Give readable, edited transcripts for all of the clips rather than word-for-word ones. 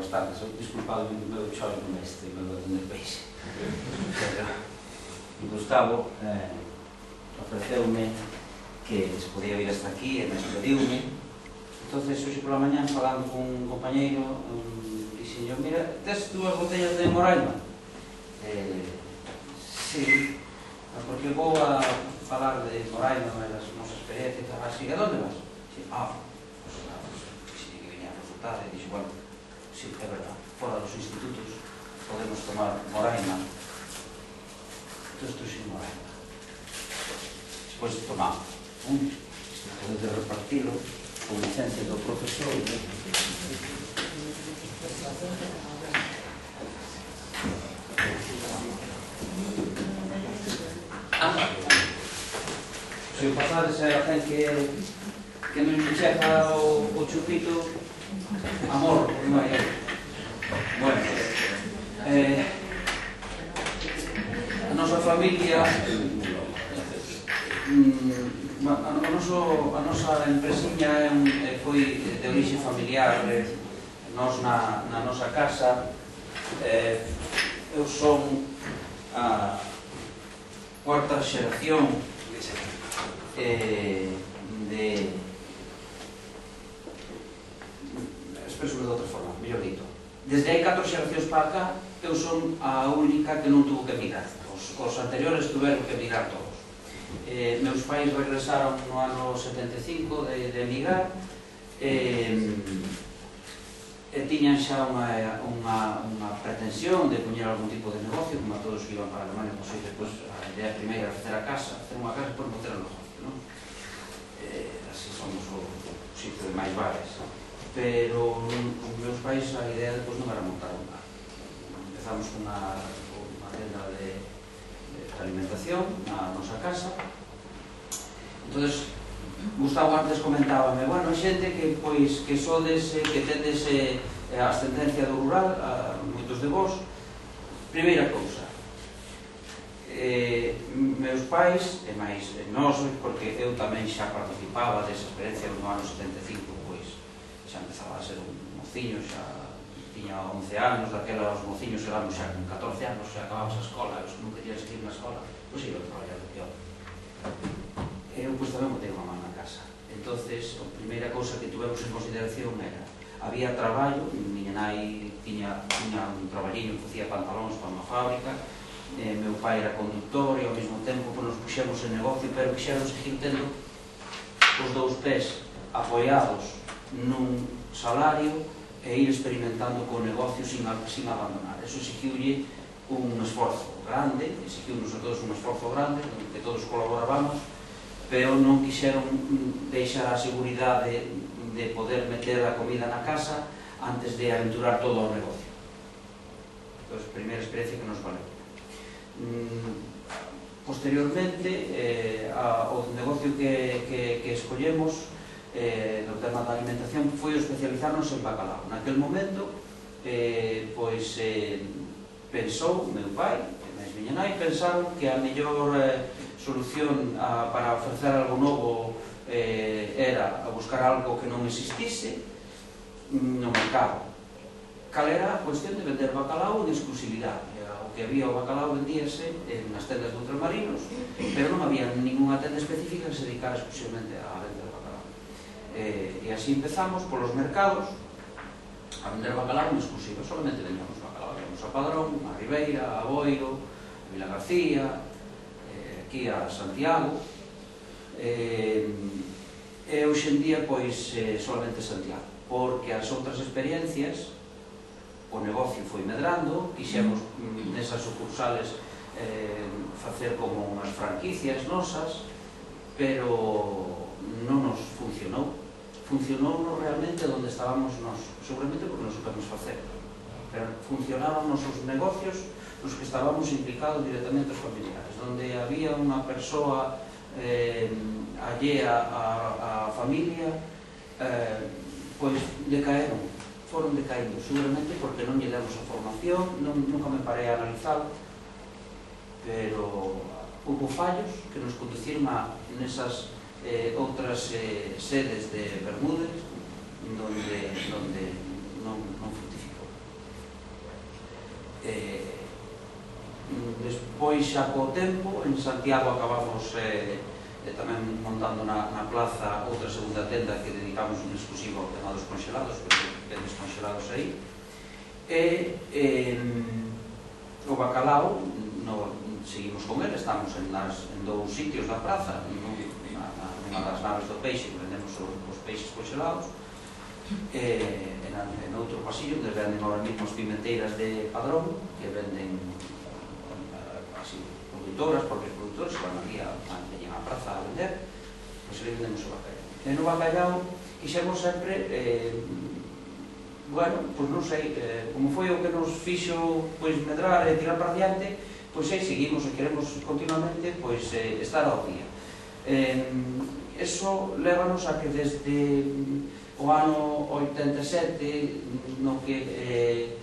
bastante. Disculpadme que me chove con este, me vou tener peixe. Gustavo ofreceume que se podía vir hasta aquí e me despediume. Entonces, hoxe pola mañá, falando con un compañeiro, dixenlle, mira, tes dúas botellas de Moraima? Sí, porque vou a falar de Moraima, das nosas experiencias, así, a donde vas? Pues que venía a resultar, e dixo, bueno, sí, é verdad, fora dos institutos podemos tomar Moraima. Entón, estou sin Moraima. Despois tomamos podes repartilo con licencia do profesor. Se o pasades a alguén que non chega o chupito, amor, non hai outro. Bueno, a nosa familia, a nosa empresiña foi de orixe familiar. Nós na nosa casa, eu son a cuarta xeración de... expreso de outra forma, mellor dito. Desde hai 4 xeracións para cá, eu son a única que non tuvo que emigrar. Os anteriores tuveron que emigrar todos. Meus pais regresaron no ano 75 de emigrar e tiñan xa unha pretensión de poñer algún tipo de negocio, como a todos que iban para Alemania, pois depois a idea primeira era facer a casa, facer unha casa e depois montar o negocio, non? Así somos o sitio de máis bares. Pero os meus pais a idea depois non era montar un bar. Empezamos unha tenda de alimentación na nosa casa. Entonces, Gustavo antes comentábame, bueno, xente que sodes, que tendes a ascendencia do rural, moitos de vós. Primeira cousa, meus pais, e máis nós, porque eu tamén xa participaba desa experiencia no ano 75, pois xa empezaba a ser un mociño, xa tiña 11 anos, daquela os mociños éramos xa con 14 anos, xa acababas a escola, os que non querían seguir na escola, pois iba a traballar de peor. Eu pois tamén botei unha man na casa. Entonces, a primeira cousa que tuvemos en consideración era, había traballo, miña nai tiña un traballiño que facía pantalóns para unha fábrica, meu pai era conductor e ao mesmo tempo nos puxemos en negocio, pero quixeron seguir tendo os dous pés apoiados nun salario e ir experimentando co negocio sin abandonar. Eso exigiulle un esforzo grande, exigiunos a todos un esforzo grande, que todos colaborábamos, pero non quixeron deixar a seguridade de poder meter a comida na casa antes de aventurar todo o negocio. Entón, primeira experiencia que nos valeu. Posteriormente, o negocio que escollemos do tema da alimentación foi especializarnos en bacalao. Naquel momento, pensou meu pai e miña nai, pensaron que a mellor solución para ofrecer algo novo era buscar algo que non existise no mercado. Cal era a cuestión de vender bacalao en exclusividade. O que había o bacalao vendíase nas tendas de ultramarinos, pero non había ninguna tenda específica que se dedicara exclusivamente a vender bacalao. E así empezamos polos mercados a vender bacalao en exclusiva. Solamente vendíamos bacalao. Íamos a Padrón, a Ribeira, a Boiro, a Vila García, aquí a Santiago, e hoxe en día solamente Santiago, porque as outras experiencias o negocio foi medrando, quixemos nesas sucursales facer como unhas franquicias nosas, pero non nos funcionou. Funcionou realmente onde estábamos nós, seguramente porque non supemos facer, pero funcionaban os nosos negocios nos que estábamos implicados directamente os familiares, onde había unha persoa allea á familia, pois decaeron, foron decaindo, seguramente porque non lle demos a formación, nunca me parei a analizar, pero houve fallos que nos conduciron a nesas outras sedes de Bermúdez, donde non fructificou. Despois, xa co tempo, en Santiago acabamos tamén montando na plaza outra segunda tenda que dedicamos un exclusivo ao tema dos congelados, porque vendes congelados aí. E o bacalao, seguimos con ele, estamos en dous sitios da praza, nunha das naves do peixe, vendemos os peixes congelados, en outro pasillo, onde venden ahora mismo as pimenteiras de Padrón, que venden así, produtoras, propios produtores, que van aquí a praza a vender, pois ali vendemos o bacalao. E no bacalao quixemos sempre, bueno, pois non sei, como foi o que nos fixo medrar e tirar para diante, pois aí seguimos e queremos continuamente estar ao día. Eso lévanos a que desde o ano 87, no que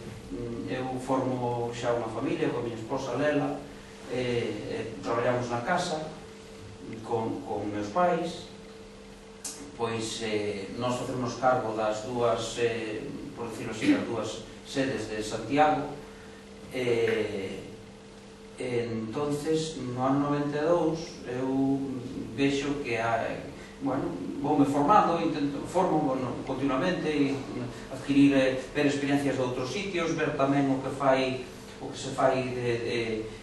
eu formo xa unha familia coa miña esposa Lela, traballamos na casa con meus pais, pois nós facemos cargo das dúas, por decirlo así, das dúas sedes de Santiago. Entonces, no ano 92, eu vexo que voume formando, formo continuamente, adquirir, ver experiencias de outros sitios, ver tamén o que se fai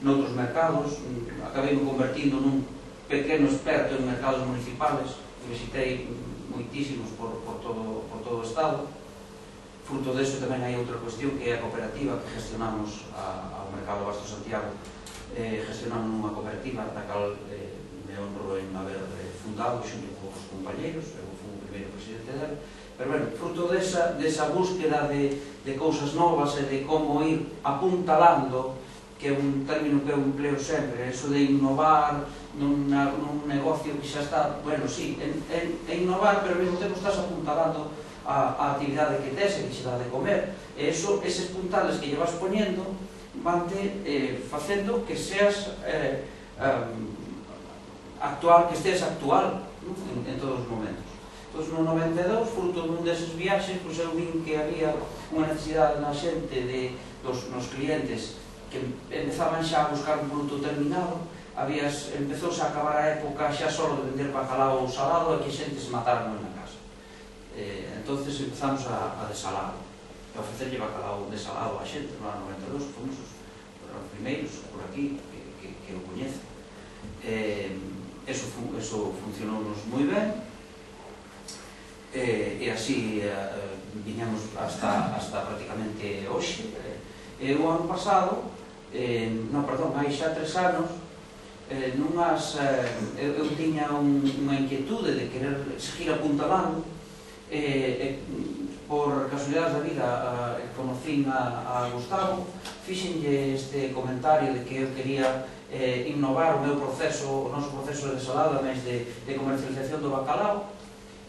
noutros mercados. Acabei me convertindo nun pequeno experto en mercados municipales, visitei moitísimos por todo o Estado. Fruto deso tamén hai outra cuestión, que é a cooperativa que gestionamos ao Mercado Basto Santiago. Gestionamos unha cooperativa da cal me honro en haber fundado xunto con os compañeros, eu fui o primeiro presidente dela. Pero, bueno, fruto desa búsqueda de cousas novas e de como ir apuntalando, que é un término que eu empleo sempre, eso de innovar nun negocio que xa está, bueno, sí, é innovar, pero ao mesmo tempo estás apuntalando a actividade que tes e que xe dá de comer. E eses puntales que lle vas poñendo vante facendo que seas actual, que estés actual en todos os momentos. Entón, no 92, fruto dun deses viaxes, eu vin que había unha necesidade na xente nos clientes que empezaban xa a buscar un produto terminado. Empezouse a acabar a época xa só de vender bacalao salado e que a xente se matara na casa. Entón empezamos a desalado, a ofrecerlle bacalao desalado a xente. No ano 92 fomos os primeiros por aquí que o coñece. Eso funcionounos moi ben, e así viñamos hasta prácticamente hoxe. O ano pasado, hai xa 3 anos, eu tiña unha inquietude de querer seguir apuntalando. Por casualidades da vida conocín a Gustavo, fixenlle este comentario de que eu quería innovar o noso proceso de desalado, máis de comercialización do bacalao,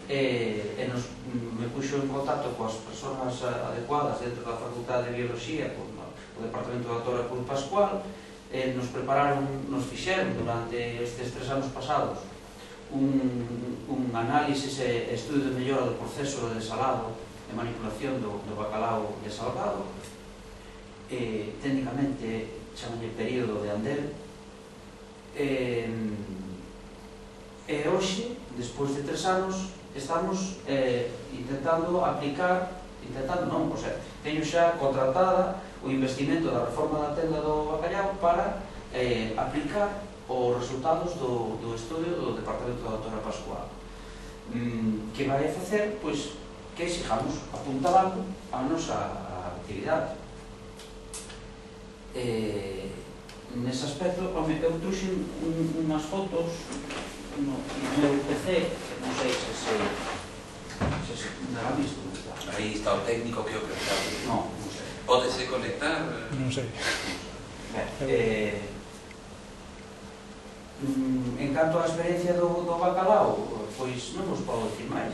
e me puxo en contacto coas persoas adecuadas dentro da Facultade de Biología, con o Departamento da Doutora Cruz Pascual. Nos fixeron durante estes 3 anos pasados un análisis e estudio de mellora do proceso de desalado e manipulación do bacalao desalgado. Técnicamente chamanlle período de Andel. E hoxe, despois de 3 anos, estamos intentando aplicar, teño xa contratada o investimento da reforma da tenda do bacalao para aplicar os resultados do estudio do Departamento da Doutora Pascual, que vai a facer que sigamos apuntalando a nosa actividade. Nese aspecto, eu trouxe unhas fotos no meu PC, non sei se dará visto. Aí está o técnico que o prepara. Non sei. Pódese conectar? Non sei. En canto á experiencia do bacalao, pois non vos podo dicir máis.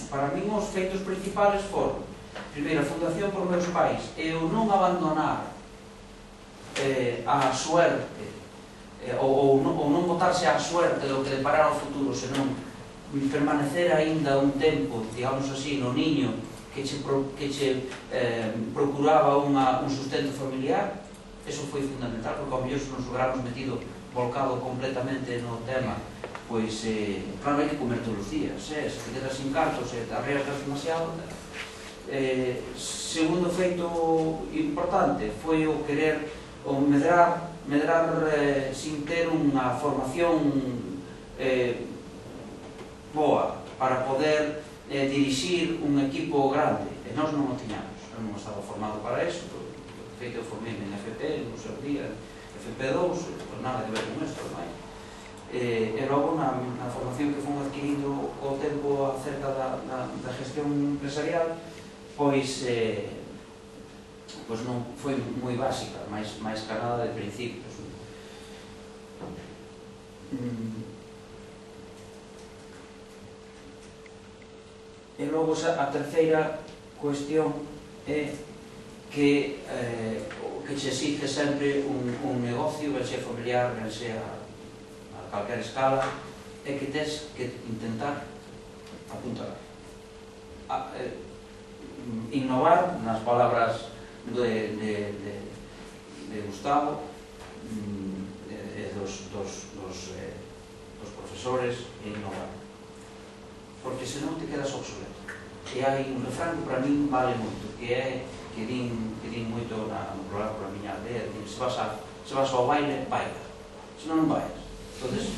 Para min os feitos principales foron, primeiro, a fundación por meus pais, e o non abandonar a suerte, ou non botarse a suerte do que deparara o futuro, senón permanecer aínda un tempo, digamos así, no niño que che procuraba un sustento familiar. eso foi fundamental, porque ao mellor se nos hubiéramos metido volcado completamente no tema, pois, claro, hai que comer todos os días, se te quedas sin cartos, se te arriesgas demasiado. Segundo feito importante foi o querer, o medrar sin ter unha formación boa para poder dirixir un equipo grande, e nós non o tiñamos, non estaba formado para eso, feito eu formei en FP, no seu día, FP2, pues nada que ver con isto, non é? E logo na formación que fomos adquirindo o tempo acerca da gestión empresarial, pois non foi moi básica, máis que nada de principios. E logo a terceira cuestión é que se exige sempre un negocio, ben sea familiar, ben sea a calquera escala, é que tes que intentar apuntar. Innovar, nas palabras de Gustavo e dos profesores, innovar. Porque senón te quedas obsoleto. E hai un refrán que para min vale moito, que é que din moito no programa por a miña aldea, se vas ao baile, baila, senón non bailas. Entonces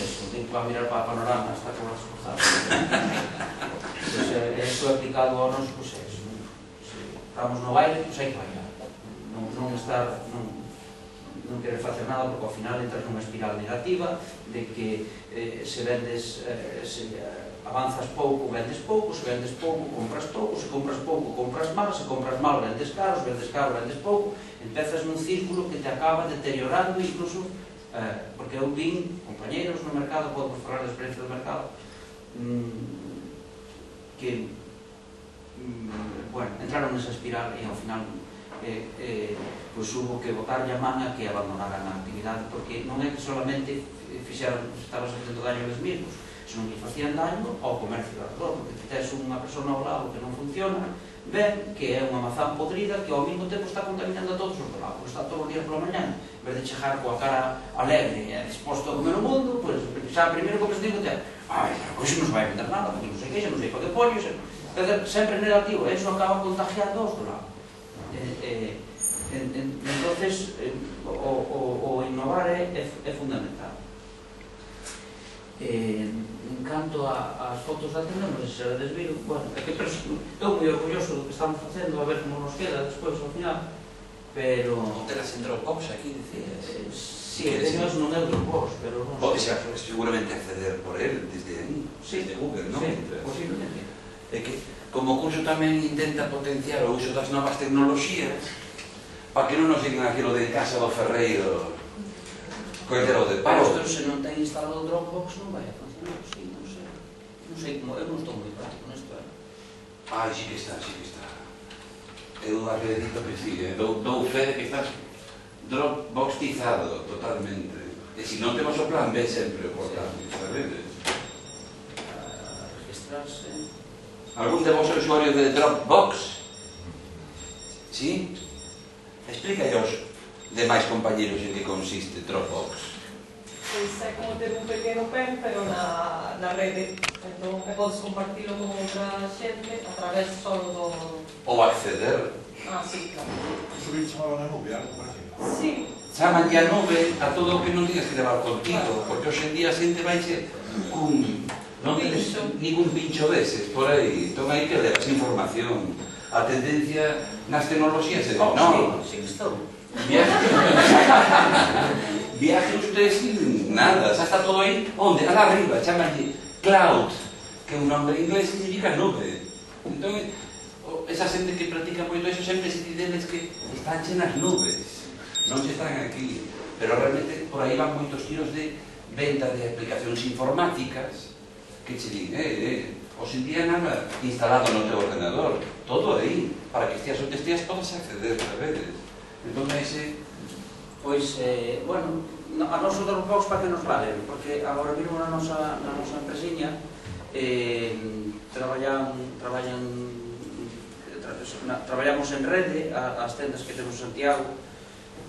eso, tengo que mirar para o panorama, está con as cruzadas. Eso aplicado ao nos, pois é eso. Se estamos no baile, pois hai que bailar. Non querer facer nada, porque ao final entras nunha espiral negativa de que se avanzas pouco, vendes pouco, se vendes pouco, compras pouco, se compras pouco, compras mal, se compras mal, vendes caro, se vendes caro, vendes pouco, empezas nun círculo que te acaba deteriorando incluso, porque eu vin compañeros no mercado, podemos falar da experiencia do mercado, que entraron nesa espiral e ao final pois hubo que botarlle a man a que abandonaran a actividade, porque non é que solamente estabas facendo daño a eles mesmos, senón que facían daño ao comercio alrededor, porque se tes unha persona ao lado que non funciona ben, que é unha mazán podrida, que ao mesmo tempo está contaminando a todos os do lado, porque está todos os días pola mañana, en vez de chegar coa cara alegre e disposto a comer o mundo, pois xa primeiro que se digo te hoxe non se vai vender nada, porque non sei que, xa non sei para que pollo, sempre negativo, e iso acaba contagiando aos do lado. Entonces o innovar é fundamental. En canto ás fotos da tenda, non sei se a desviro, estou moi orgulloso do que estamos facendo, a ver como nos queda despois ao final, pero... Non terás en Dropbox aquí, decías? Si, teño non é Dropbox, pero non sei. Podes seguramente acceder por él desde aí, desde Google, non? Sí, posiblemente. É que, como o curso tamén intenta potenciar o uso das novas tecnoloxías, para que non nos digan aquilo de casa do ferreiro, coitero de pau. Pero se non ten instalado Dropbox non vai a funcionar, non sei como, eu non estou moi práctico nesto. Sí que está. Eu acredito que sí, dou fe de que estás Dropboxizado totalmente. E se non temos o plan B sempre o portátil, sabedes? Registrarse... Algún de vos é usuario de Dropbox? Sí? Explica aos demais compañeros en que consiste Dropbox. Pois é como ter un pequeno pen, pero na rede. Entón, podes compartilo con outra xente a través só do... Ou acceder. Sí, claro. Subir chamado na nube, algo por así? Sí. Chaman a nube a todo o que non digas que levar contigo, porque hoxe en día a xente vaixe cun... non tenes ningún pincho deses por aí. Entón hai que levas información. A tendencia nas tecnoloxías é non. Sí, estou. Viaje usted sin nada, xa está todo aí. Onde? Alá arriba, chamanlle cloud, que un nombre inglés significa nube. Entón, esa xente que practica moito eso sempre se dideles que están chenas nubes, non se están aquí. Pero realmente por aí van moitos tiros de venta de aplicacións informáticas que che din, hoxe en día nada instalado no teu ordenador, todo aí, para que estias onde estias podes acceder, sabedes? Entón, ese... Pois, bueno, a nosos Dropbox para que nos valen, porque agora mismo na nosa empresiña traballan traballamos en rede, as tendas que temos en Santiago,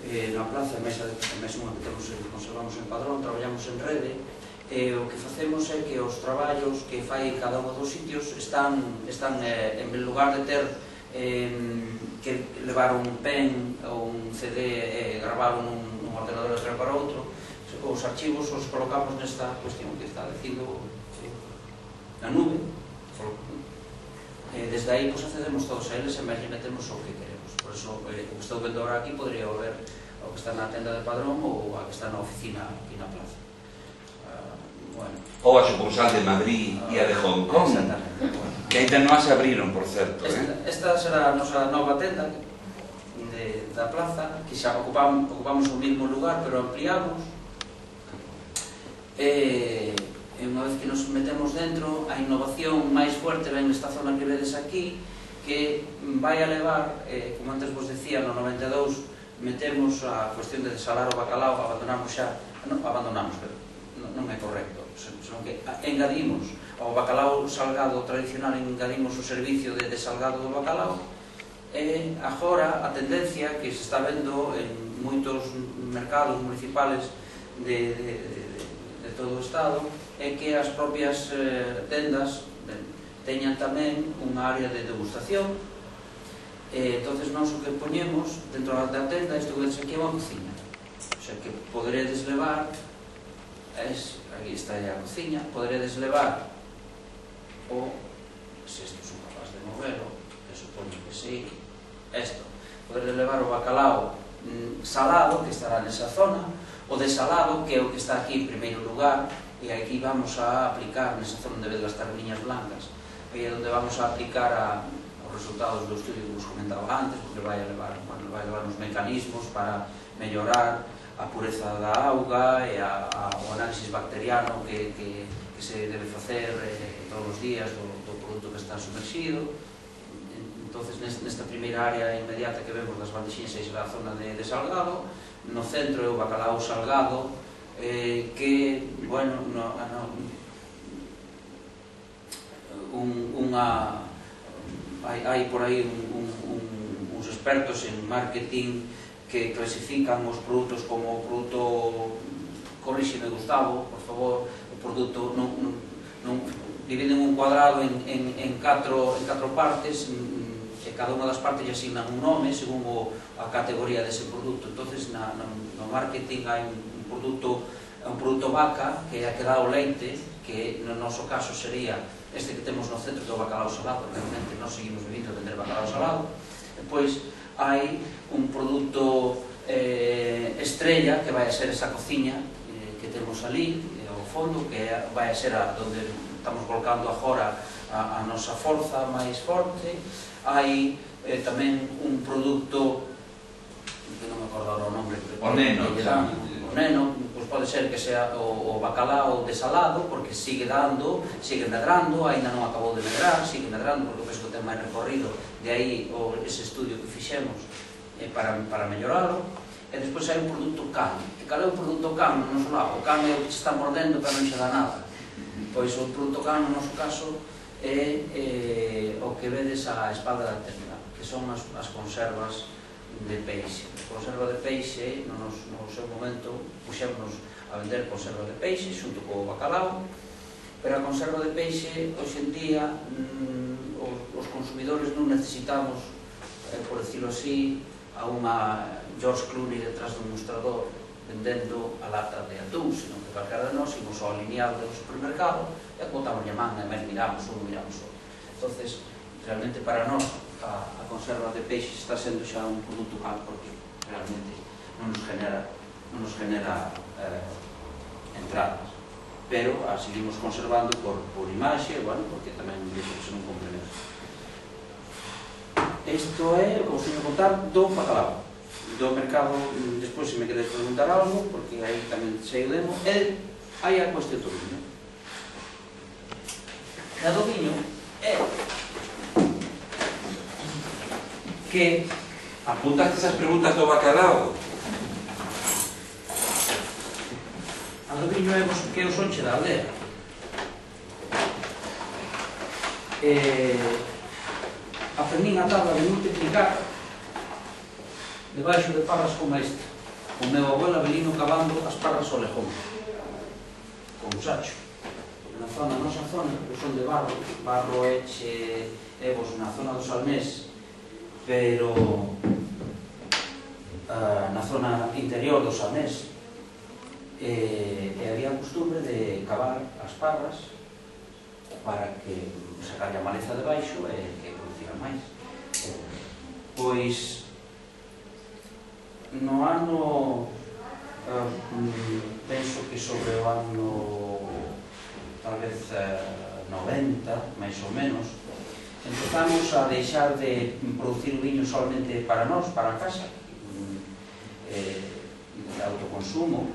na plaza, mesmo que conservamos en Padrón, traballamos en rede, e o que facemos é que os traballos que fai cada un dos sitios están en lugar de ter que levar un pen ou un CD e gravar nun ordenador de para outro, os archivos os colocamos nesta cuestión que está dicindo na nube. Desde aí accedemos todos a eles e máis metemos o que queremos. Por iso, o que estou vendo ahora aquí podría ver o que está na tenda de Padrón ou a que está na oficina aquí na plaza. Ou a sucursal de Madrid e a de Hong Kong, que ainda non se abriron, por certo. Esta será a nosa nova tenda da plaza, que xa ocupamos o mesmo lugar, pero ampliamos. E unha vez que nos metemos dentro, a innovación máis fuerte ven nesta zona que vedes aquí, que vai a levar, como antes vos decía, no 92 metemos a cuestión de desalar o bacalao, abandonamos xa, non é correcto, senón que engadimos ao bacalao salgado tradicional, engadimos o servicio de desalgado do bacalao, e agora a tendencia que se está vendo en moitos mercados municipales de todo o Estado é que as propias tendas teñan tamén unha área de degustación. Entonces nós o que poñemos dentro da tenda, isto que vedes aquí é unha cociña, o sea que poderedes levar, aquí está a cociña, poderedes levar o, se isto son capaz de moverlo, que supoño que sí, isto, poderedes levar o bacalao salado, que estará nesa zona, o desalado, que é o que está aquí en primeiro lugar, e aquí vamos a aplicar nesa zona onde vedes as tarniñas blancas, aí é onde vamos a aplicar os resultados do estudio que vos comentaba antes, porque vai levar uns mecanismos para mellorar a pureza da auga e o análisis bacteriano que se debe facer todos os días do produto que está sumerxido. Entonces, nesta primeira área inmediata que vemos das bandexinhas, é a zona de salgado, no centro é o bacalao salgado, que, bueno, hai por aí uns expertos en marketing que clasifican os produtos como o produto, corríxeme Gustavo, por favor, o produto dividen un cuadrado en catro partes, e cada unha das partes lle asignan un nome según a categoría dese produto. Entonces, no marketing hai un produto vaca, que é a que dá o leite, que no noso caso sería este que temos no centro do bacalao salado. Realmente nós seguimos vivindo a vender bacalao salado. Depois hai un produto estrella, que vai a ser esa cociña que temos ali ao fondo, que vai a ser onde estamos colocando agora a nosa forza máis forte. Hai tamén un produto que non me acordo o nombre, o neno, pois pode ser que sea o bacalao desalado, porque sigue medrando, ainda non acabou de medrar, sigue medrando porque penso que ten máis recorrido, de aí ese estudio que fixemos para melloralo. E despois hai un produto can. Cal é o produto can no noso lado? O can é o que se está mordendo pero non se dá nada. Pois o produto can no noso caso é o que vedes a espalda da tenda, que son as conservas de peixe. A conserva de peixe, no seu momento, puxémonos a vender conserva de peixe xunto co bacalao, pero a conserva de peixe, hoxe en día, os consumidores non necesitamos, por decirlo así, a unha George Clooney detrás dun mostrador vendendo a lata de atún, senón que calquera de nós imos ao lineal do supermercado e botamos a man e máis miramos un, miramos outro. Entonces, realmente para nós a conserva de peixe está sendo xa un produto cal, porque realmente non nos genera entradas, pero a seguimos conservando por imaxe, bueno, porque tamén se non cumpre neso. Isto é o que vos teño a contar do bacalao. Do mercado, despois se me queres preguntar algo, porque aí tamén sei o demo, e hai a cuestión do viño. A do viño é que... Apuntaste esas preguntas do bacalao? A do viño é que o sonche da aldea. aprendín a tabla de multiplicar debaixo de parras como esta, o meu abuelo Abelino cavando as parras ao lejón, con un sacho. Na nosa zona, que son de Barro, Barro é vos na zona do Salnés, pero na zona interior do Salnés, e había a costumbre de cavar as parras para que sacar a maleza de baixo e que producieran máis. Pois no ano penso que sobre o ano tal vez 90, máis ou menos, empezamos a deixar de producir viño solamente para nós, para a casa, de autoconsumo.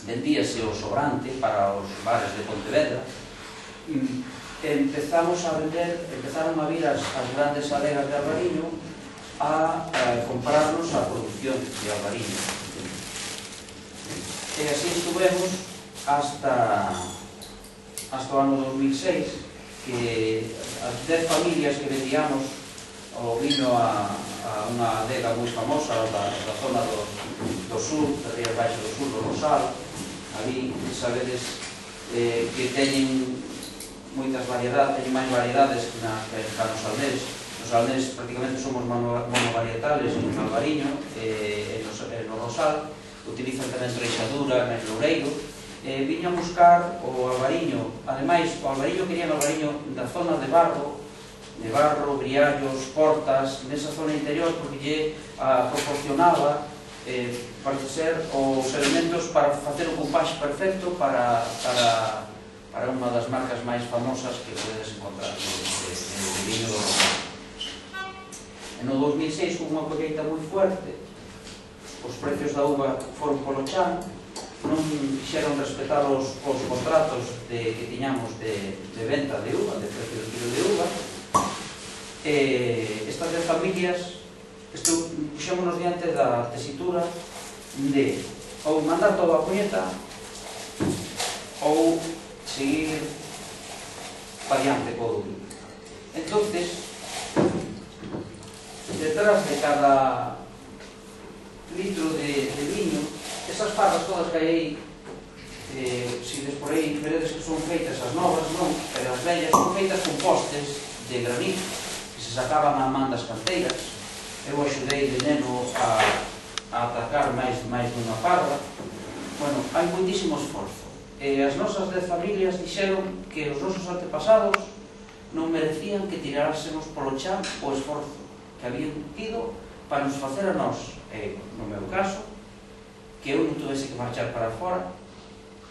Vendíase o sobrante para os bares de Pontevedra. Empezaron a vir as grandes adegas de albariño a comprarnos a producción de albariño. E así estuvemos hasta o ano 2006, que as 10 familias que vendíamos o viño a unha adega moi famosa da zona do sur, da ría baixo do sur, do Rosal. Ali sabedes que teñen moitas variedades, teñen máis variedades que nos Salnés. Nos Salnés prácticamente somos monovarietales en albariño, e no Rosal utilizan tamén treixadura, máis loureiro. Viña a buscar o albariño, ademais o albariño querían albariño da zona de Barro, Briallos, Portas, nesa zona interior, porque lle proporcionaba parece ser os elementos para facer o compaxe perfecto para unha das marcas máis famosas que podedes encontrar de viño do Rosal. No 2006 hubo unha colleita moi fuerte, os precios da uva foron polo chan, non quixeron respetar os contratos que tiñamos de venta de uva, de precio do kilo de uva. Estas 10 familias puxémonos diante da tesitura de ou mandar todo a puñeta ou seguir para diante co viño. Entonces, detrás de cada litro de viño, esas parras todas que hai aí, se des por aí veredes que son feitas as novas, non, pero as vellas son feitas con postes de granito que se sacaban a man das canteiras. Eu axudei de neno a atacar máis dunha parra. Bueno, hai moitísimo esforzo. E as nosas 10 familias dixeron que os nosos antepasados non merecían que tirárasemos polo chan o esforzo que habían tido para nos facer a nós, no meu caso, que eu non tuvese que marchar para fora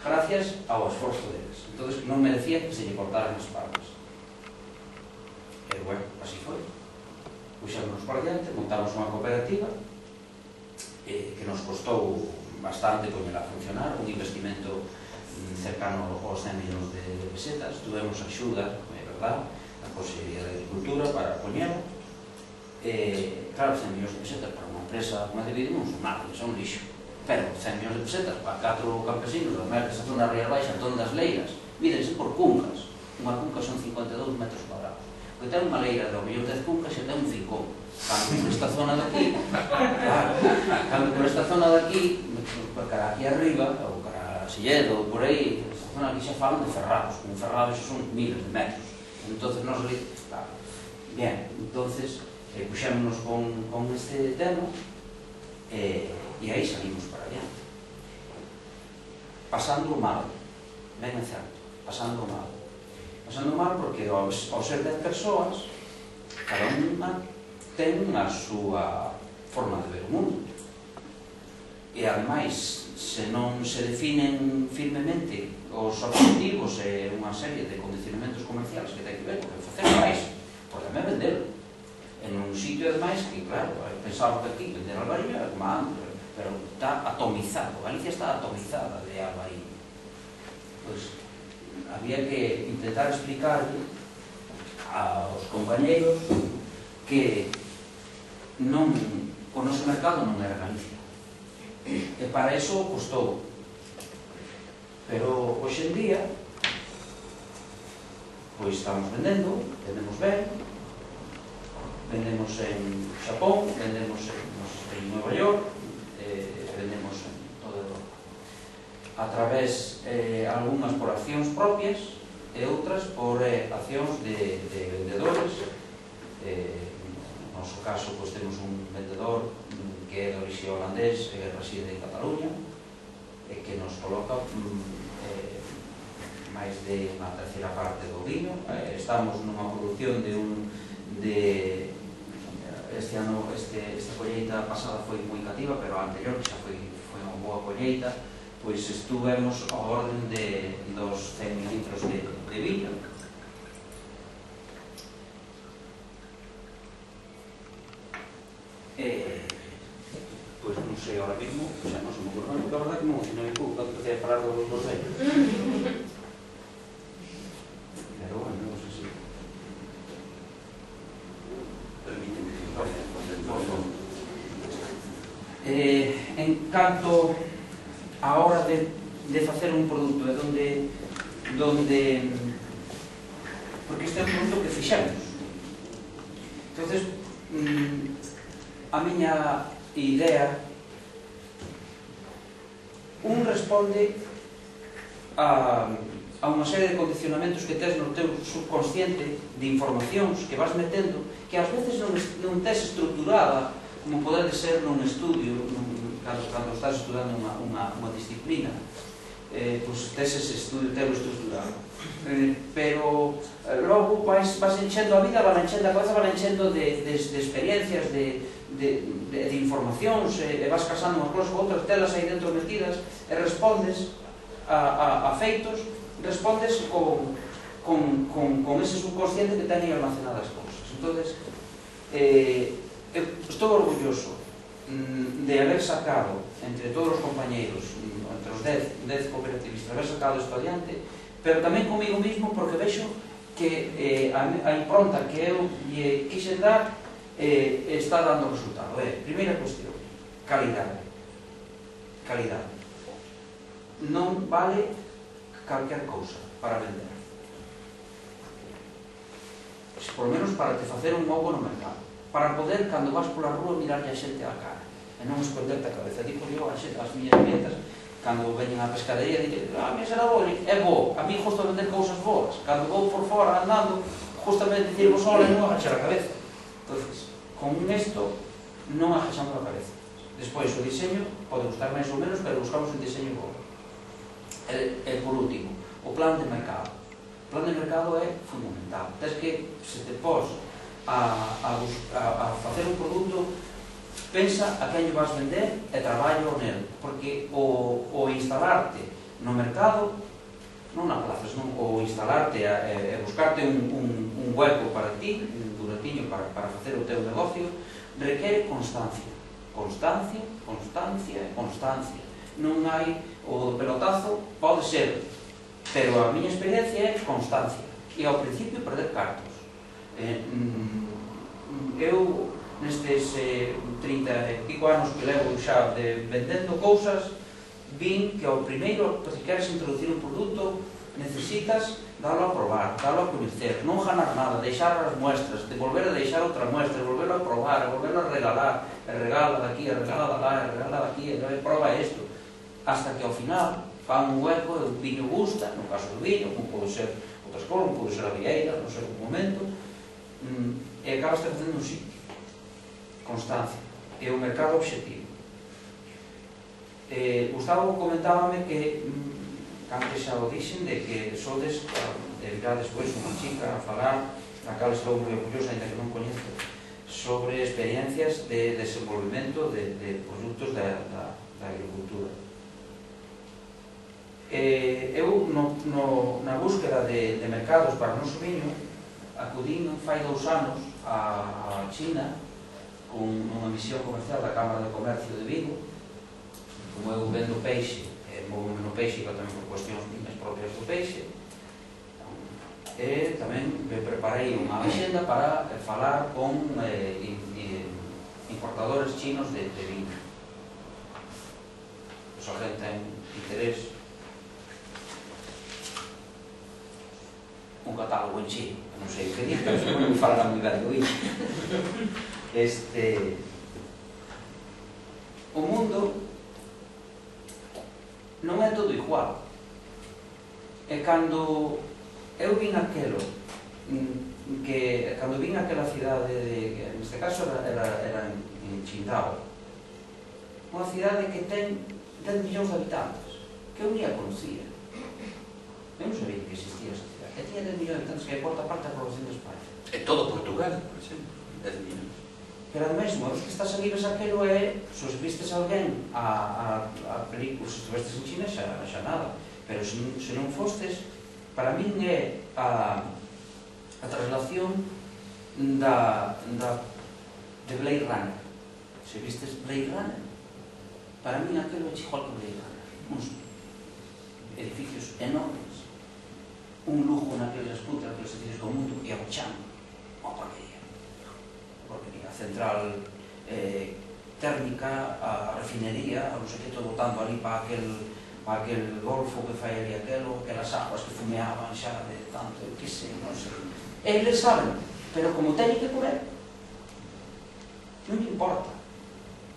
gracias ao esforzo deles. Entón non merecía que se lle cortaran as parras. E bueno, así foi. Puxémonos por diante, montamos unha cooperativa que nos costou bastante poñela a funcionar, un investimento cercano aos 100 millóns de pesetas. Tuvemos axuda, é verdad, a Consellería de Agricultura para poñela. Claro, 100 millóns de pesetas para unha empresa como a de Vido non son nada, son un lixo. Pero 100 millóns de pesetas para 4 campesinos da esa zona Ría Baixa, en das leiras, mídense por cuncas. Unha cunca son 52 metros cuadrados. Porque ten unha leira de ao mellor 10 cuncas e ten un fincón. Cando por esta zona de aquí, cando por esta zona de aquí, cara aquí arriba, ou cara a Silledo, ou por aí, esta zona aquí xa falan de ferrados. Un ferrado son miles de metros. Entonces, nos ali, claro. Bien, entonces, puxémonos con este tema, e aí salimos para allá. Pasando mal, ben en certo, pasando mal. Pasando mal porque ao ser 10 persoas, cada unha ten a súa forma de ver o mundo. E ademais, se non se definen firmemente os objetivos e unha serie de condicionamentos comerciales que ten que ver con facer máis, por tamén vender en un sitio ademais que, claro, pensamos que aquí vender albariño é como antes, pero está atomizado, Galicia está atomizada de albariño. Pois había que intentar explicarle aos compañeiros que o noso mercado non era Galicia, e para eso costou, pero hoxe en día pois estamos vendemos ben, vendemos en Xapón, vendemos en Nueva York, vendemos en toda Europa. A través, algunhas por accións propias e outras por accións de vendedores. No noso caso, temos un vendedor que é de orixe holandés e reside en Cataluña e que nos coloca máis de unha terceira parte do vino. Estamos nunha produción este ano, esta colleita pasada foi moi cativa, pero a anterior, que xa foi unha boa colleita, pois estuvemos ao orden dos 100 litros de vino. Pois non sei ahora mismo, xa non se me ocurre, porque a verdade que me emocionei un pouco cando empecé a falar dos vellos. Pero bueno, non sei se... Permíteme que por favor. En canto a hora de facer un produto, é donde porque este é un produto que fixemos. Entonces, a miña idea, responde a unha serie de condicionamentos que tes no teu subconsciente, de informacións que vas metendo, que ás veces non tes estruturada, como pode ser nun estudio, cando estás estudando unha disciplina, pois tes ese estudio, telo estruturado. Pero logo vas enchendo a vida, van enchendo a cabeza, van enchendo de experiencias, de informacións, e vas casando unhas cosas con outras, telas aí dentro metidas, e respondes a feitos, respondes con ese subconsciente que ten aí almacenadas cousas. Entonces, estou orgulloso de haber sacado entre todos os compañeiros, entre os 10 cooperativistas, haber sacado isto adiante, pero tamén comigo mismo, porque vexo que a impronta que eu lle quixen dar está dando resultado. Primeira cuestión, calidade. Calidade. Non vale calquer cousa para vender. Por lo menos para te facer un ovo no mercado. Para poder, cando vas pola rúa, mirarlle a xente a cara e non esconderte a cabeza. Digo eu as miñas nietas, cando veñen á pescadería, dicen, a mí será bo, é bo, a mí gusta vender cousas boas. Cando vou por fora andando, justamente dicir vos hola e non agachar a cabeza. Entonces, con isto non agachamos a cabeza. Despois, o diseño pode gustar máis ou menos, pero buscamos un diseño bo. E por último, o plan de mercado. O plan de mercado é fundamental. Tens que, se te pos a facer un produto, pensa a quen lle vas vender e traballo nel, porque o instalarte no mercado, non na plazas, non, o instalarte e buscarte un hueco para ti, un duratiño para facer o teu negocio, requere constancia. Constancia, constancia, constancia. Non hai o pelotazo, pode ser, pero a miña experiencia é constancia. E ao principio perder cartos. Eu, nestes 30 e pico anos que levo xa vendendo cousas, vin que ao primeiro, se queres introducir un produto, necesitas darlo a probar, darlo a coñecer, non ganar nada, deixar as muestras, de volver a deixar outra muestra, volverlo a probar, volverlo a regalar, e regala daqui, e regala lá, e regala daqui, e proba isto, hasta que ao final fan un hueco, o viño gusta, no caso do viño, como pode ser outras cousas, como pode ser a vieira, non sei o momento, e acabas facendo un sitio. Constancia. E o mercado objetivo. Gustavo comentábame que antes xa o dixen de que sodes de virar despois unha chica a falar, na cal estou moi orgullosa, ainda que non coñezo, sobre experiencias de desenvolvemento de produtos da agricultura. Eu, na búsqueda de mercados para o noso viño, acudín fai 2 anos a China con unha misión comercial da Cámara de Comercio de Vigo. Como eu vendo peixe, movo no peixe, pero tamén por cuestións minhas propias do peixe, e tamén me preparei unha agenda para falar con importadores chinos de viño. Se alguén ten interés, un catálogo en chino, non sei o que diz, pero seguro que falará moi ben do viño. O mundo non é todo igual. E cando eu vin aquelo, que cando vin aquela cidade, que neste caso era en Qingdao, unha cidade que ten 10 millóns de habitantes, que eu ni a conocía. Eu non sabía que existía esa cidade. Que tiña 10 millóns de habitantes, que é a cuarta parte da población de España. En todo Portugal, por exemplo, 10 millóns. Pero ademais, uma vez que estás ali, ves aquelo é, se os vistes alguén a película, se estuvestes en China, xa nada. Pero se non fostes, para min é a traslación de Blade Runner. Se vistes Blade Runner, para min aquilo é igual que Blade Runner. Uns edificios enormes, un lujo naqueles aspectos, naqueles edificios do mundo, e ao chan, unha porquería. A central térmica, a refinería, a non sei que, todo botando ali para aquel golfo que fai ali aquelas aguas que fumeaban xa de tanto, que sei, non sei. Eles saben, pero como teñen que comer, non lle importa.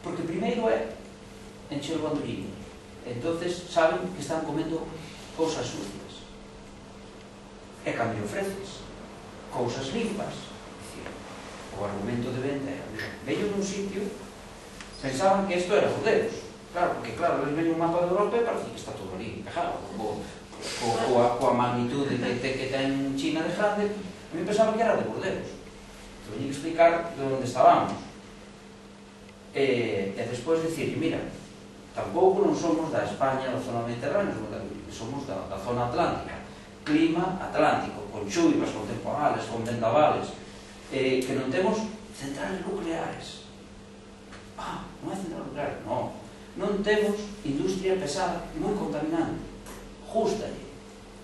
Porque primeiro é encher o bandolliño. Entonces saben que están comendo cousas sucias. E cando ofreces cousas limpas, o argumento de venta era, veño nun sitio, pensaban que isto era Burdeos. Claro, porque claro, eles ven un mapa de Europa e parece que está todo ali, pegado, coa magnitude que ten China de grande, a mí pensaba que era de Burdeos. Te veño a explicar de onde estábamos. E despois dicirlle, mira, tampouco non somos da España, da zona mediterránea, somos da zona atlántica. Clima atlántico, con chuivas, con temporales, con vendavales, que non temos centrales nucleares. Non é central nuclear, non. Non temos industria pesada moi contaminante. Jústalle.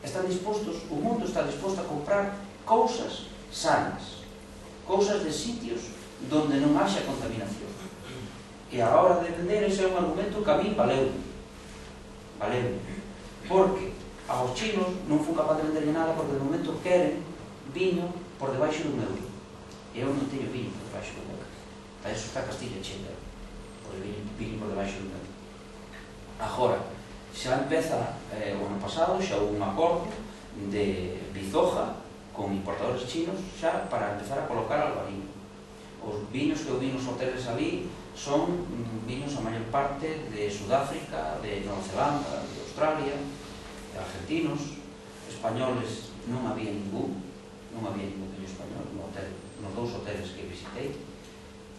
Están dispostos, o mundo está disposto a comprar cousas sanas, cousas de sitios donde non haxa contaminación. E a hora de vender ese é un argumento que a mí valeu. Porque aos chinos non fun capaz de venderle nada porque de momento queren viño por debaixo dun euro. E eu non teño viño por debaixo dun euro. Para iso está Castilla e Chile, por viño por debaixo dun euro. Agora, xa empeza, o ano pasado, xa houve un acordo de bizoja con importadores chinos xa para empezar a colocar albariño. Os viños que eu vi nos hoteles ali son viños a maior parte de Sudáfrica, de Nova Zelanda, de Australia, de argentinos, españoles non había ningún viño español nos dous hoteles que visitei.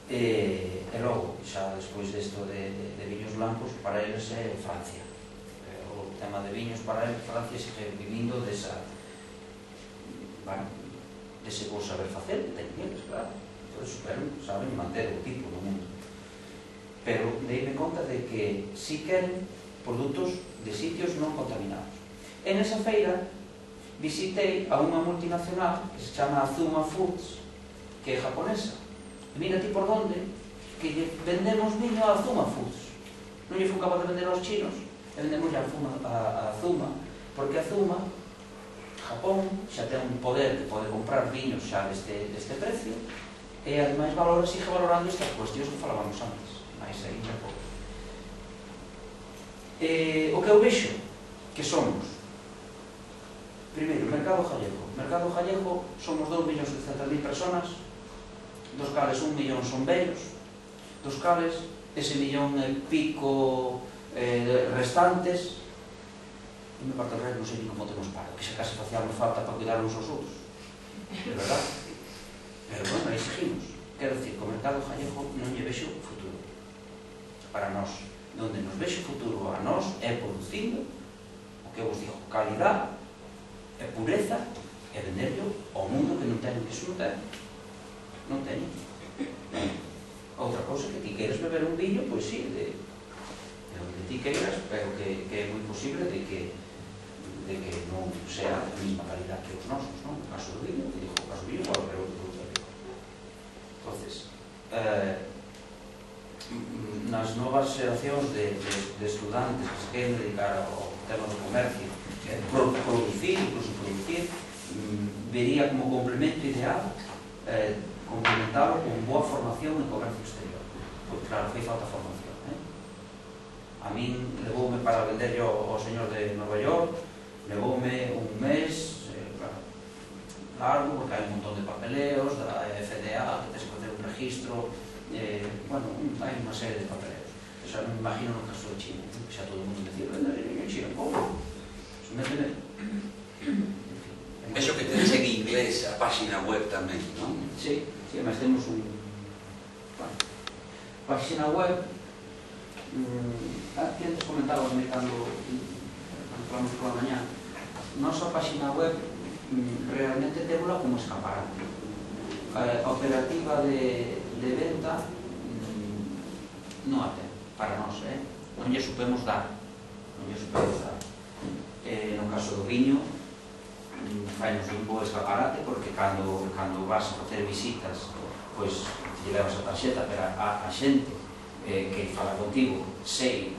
E logo, xa despois desto de viños blancos, para eles é Francia. O tema de viños para eles, Francia sigue vivindo dese bo saber facer que teñen eles, claro. Entón, saben manter o tipo no mundo. Pero deime conta de que si queren produtos de sitios non contaminados. En esa feira visitei a unha multinacional que se chama Azuma Foods, que é japonesa. E mira ti por donde que vendemos viño a Azuma Foods. Non lle fui capaz de vender aos chinos, e vendemos a Azuma, porque Azuma, Japón, xa ten un poder que pode comprar viños xa deste precio, e ademais sigue valorando estas cuestións que falábamos antes, máis ainda pouco. O que eu vexo que somos, primeiro, mercado gallego. Mercado gallego somos 2.700.000 personas, dos cales 1 millón son vellos, dos cales ese millón e pico restantes, e me parto de non sei ni como temos para, que xa case facíamos falta para cuidar uns aos outros, de verdad. Pero bueno, aí seguimos. Quero dicir, que o mercado gallego non lle vexo futuro para nós. Donde nos vexo futuro a nós é producindo o que eu vos digo, calidad e pureza, e venderlo ao mundo que non ten, que iso non ten. Non ten. Outra cousa que ti queres beber un viño, pois sí, de onde ti queiras, pero que é moi posible de que non sea a mesma calidad que os nosos, non? O caso do viño, que digo, o caso do viño, cualquier outro produto agrícola. Entonces, nas novas xeracións de estudantes que se queren dedicar ao tema do comercio, producir, incluso producir, vería como complemento ideal complementalo con boa formación en comercio exterior, porque claro, fai falta formación. A min levoume para vender yo ao señor de Nova York, levoume un mes, claro, largo, porque hai un montón de papeleos da FDA, que tens que facer un registro, bueno, hai unha serie de papeleos. Xa non me imagino no caso de China, que xa todo o mundo decía, vender en China, como? Méteme. Vexo que tenes en inglés a página web tamén, non? Sí, mas temos un... Página web... que antes comentábame cando falamos pola mañá. Nosa página web realmente témola como escaparate. A operativa de venta non a ten, para nós, non lle supemos dar. No caso do viño, fainos un bo escaparate, porque cando vas a facer visitas, pois lle levas a tarxeta, pero a xente que fala contigo, sei,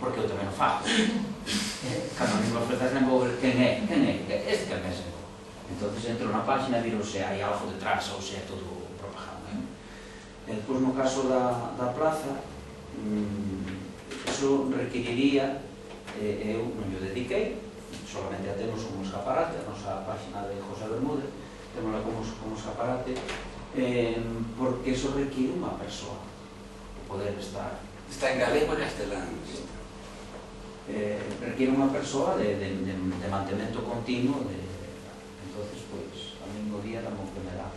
porque eu tamén o fago. Cando a mí me ofreces, non vou ver quen é, este que é ese. Entón, entro na página e viro se hai algo detrás ou se é todo propaganda. Depois, no caso da plaza, eso requeriría, eu non lle dediquei, solamente a temos como escaparate, a nosa página de José Bermúdez, temola como escaparate, porque eso requiere unha persoa poder estar. Está en galego e castelán. Requiere unha persoa de mantemento continuo, entonces, pois, a mí o día era moi que me dá.